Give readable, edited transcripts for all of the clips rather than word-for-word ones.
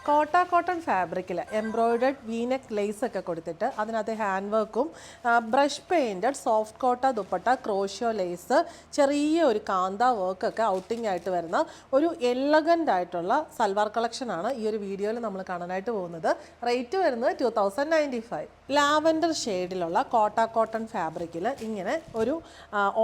കോട്ട കോട്ടൺ ഫാബ്രിക്കിൽ embroidered V-neck lace ഒക്കെ കൊടുത്തിട്ട് അതിനകത്ത് ഹാൻഡ് വർക്കും ബ്രഷ് പെയിൻറ്റഡ് സോഫ്റ്റ് കോട്ട ദുപ്പട്ട ക്രോഷ്യോ ലേസ് ചെറിയ ഒരു കാന്ത വർക്കൊക്കെ ഔട്ടിംഗ് ആയിട്ട് വരുന്ന ഒരു എലഗൻ്റ് ആയിട്ടുള്ള സൽവാർ കളക്ഷനാണ് ഈ ഒരു വീഡിയോയിൽ നമ്മൾ കാണാനായിട്ട് പോകുന്നത്. റേറ്റ് വരുന്നത് 2095. ലാവൻഡർ ഷെയ്ഡിലുള്ള കോട്ട കോട്ടൺ ഫാബ്രിക്കിൽ ഇങ്ങനെ ഒരു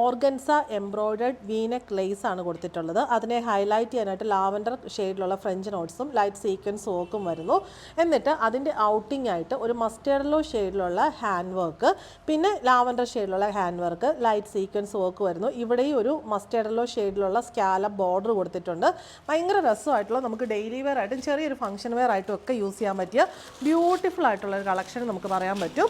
ഓർഗൻസ എംബ്രോയിഡേഡ് വീനെക്ക് ലേസ് ആണ് കൊടുത്തിട്ടുള്ളത്. അതിനെ ഹൈലൈറ്റ് ചെയ്യാനായിട്ട് ലാവൻഡർ ഷെയ്ഡിലുള്ള ഫ്രഞ്ച് നോട്ട്സും ലൈറ്റ് സീക്വൻസ് വർക്കും വരുന്നു. എന്നിട്ട് അതിൻ്റെ ഔട്ടിംഗ് ആയിട്ട് ഒരു മസ്റ്റേർഡ് യെല്ലോ ഷെയ്ഡിലുള്ള ഹാൻഡ് വർക്ക്, പിന്നെ ലാവൻഡർ ഷെയ്ഡിലുള്ള hand work, light sequence work വരുന്നു. ഇവിടെയും ഒരു മസ്റ്റേർഡ് യെല്ലോ ഷെയ്ഡിലുള്ള സ്കാലപ്പ് ബോർഡർ കൊടുത്തിട്ടുണ്ട്. ഭയങ്കര രസമായിട്ടുള്ള നമുക്ക് ഡെയിലി വെയർ ആയിട്ടും ചെറിയൊരു ഫംഗ്ഷൻ വെയർ ആയിട്ടും ഒക്കെ യൂസ് ചെയ്യാൻ പറ്റിയ ബ്യൂട്ടിഫുൾ ആയിട്ടുള്ള ഒരു കളക്ഷൻ നമുക്ക് പറയാൻ പറ്റും.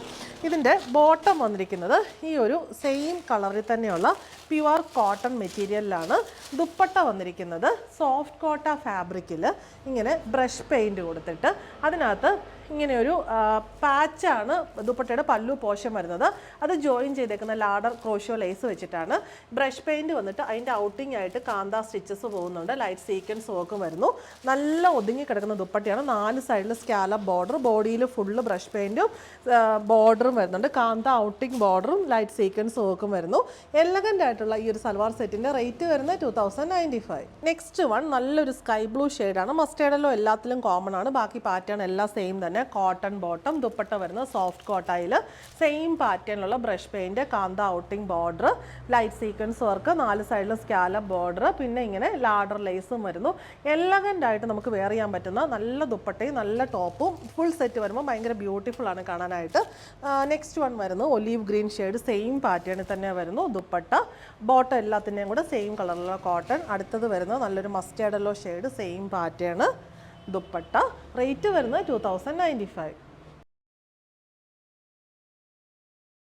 ഇതിൻ്റെ ബോട്ടം വന്നിരിക്കുന്നത് ഈ ഒരു സെയിം കളറിൽ തന്നെയുള്ള പ്യുവർ കോട്ടൺ മെറ്റീരിയലിലാണ്. ദുപ്പട്ട വന്നിരിക്കുന്നത് സോഫ്റ്റ് കോട്ട ഫാബ്രിക്കിൽ ഇങ്ങനെ ബ്രഷ് പെയിൻറ്റ് കൊടുത്തിട്ട് അതിനകത്ത് ഇങ്ങനെ ഒരു പാച്ചാണ് ദുപ്പട്ടയുടെ പല്ലു പോർഷൻ വരുന്നത്. അത് ജോയിൻ ചെയ്തേക്കുന്ന ലാഡർ ക്രോഷ്യോ ലേസ് വെച്ചിട്ടാണ്. ബ്രഷ് പെയിൻറ്റ് വന്നിട്ട് അതിൻ്റെ ഔട്ടിംഗ് ആയിട്ട് കാന്ത സ്റ്റിച്ചസ് പോകുന്നുണ്ട്. ലൈറ്റ് സീക്വൻസ് വർക്കും വരുന്നു. നല്ല ഒതുങ്ങി കിടക്കുന്ന ദുപ്പട്ടയാണ്. 4 സൈഡിൽ സ്കാലപ്പ് ബോർഡർ, ബോഡിയിൽ ഫുള്ള് ബ്രഷ് പെയിൻറ്റും ബോർഡറും വരുന്നുണ്ട്. കാന്ത ഔട്ടിംഗ് ബോർഡറും ലൈറ്റ് സീക്വൻസ് വർക്കും വരുന്നു. എലഗൻ്റ് ആയിട്ടുള്ള ഈ ഒരു സൽവാർ സെറ്റിൻ്റെ റേറ്റ് വരുന്നത് 2095. നെക്സ്റ്റ് വൺ നല്ലൊരു സ്കൈ ബ്ലൂ ഷെയ്ഡാണ്. മസ്റ്റേർഡ് യെല്ലോ എല്ലാത്തിലും കോമൺ ആണ്. ബാക്കി പാറ്റേൺ എല്ലാം സെയിം തന്നെ. കോട്ടൺ ബോട്ടം, ദുപ്പട്ട വരുന്നത് സോഫ്റ്റ് കോട്ടയിൽ സെയിം പാറ്റേണിലുള്ള ബ്രഷ് പെയിൻറ്റ്, കാന്ത outing border, light sequence work, 4 സൈഡിലും സ്കാലപ്പ് ബോർഡർ, പിന്നെ ഇങ്ങനെ ലാഡർ ലേസും വരുന്നു. എലഗൻ്റ് ആയിട്ട് നമുക്ക് വെയർ ചെയ്യാൻ പറ്റുന്ന നല്ല ദുപ്പട്ടയും നല്ല ടോപ്പും ഫുൾ സെറ്റ് വരുമ്പോൾ ഭയങ്കര ബ്യൂട്ടിഫുൾ ആണ് കാണാനായിട്ട്. നെക്സ്റ്റ് വൺ വരുന്നു ഒലീവ് ഗ്രീൻ ഷെയ്ഡ്, സെയിം പാറ്റേണിൽ തന്നെ വരുന്നു. ദുപ്പട്ട ബോട്ടം എല്ലാത്തിൻ്റെയും കൂടെ സെയിം കളറിലുള്ള കോട്ടൺ. അടുത്തത് വരുന്നത് നല്ലൊരു mustard yellow shade, same pattern dupatta. Rate വരുന്നത് 2095.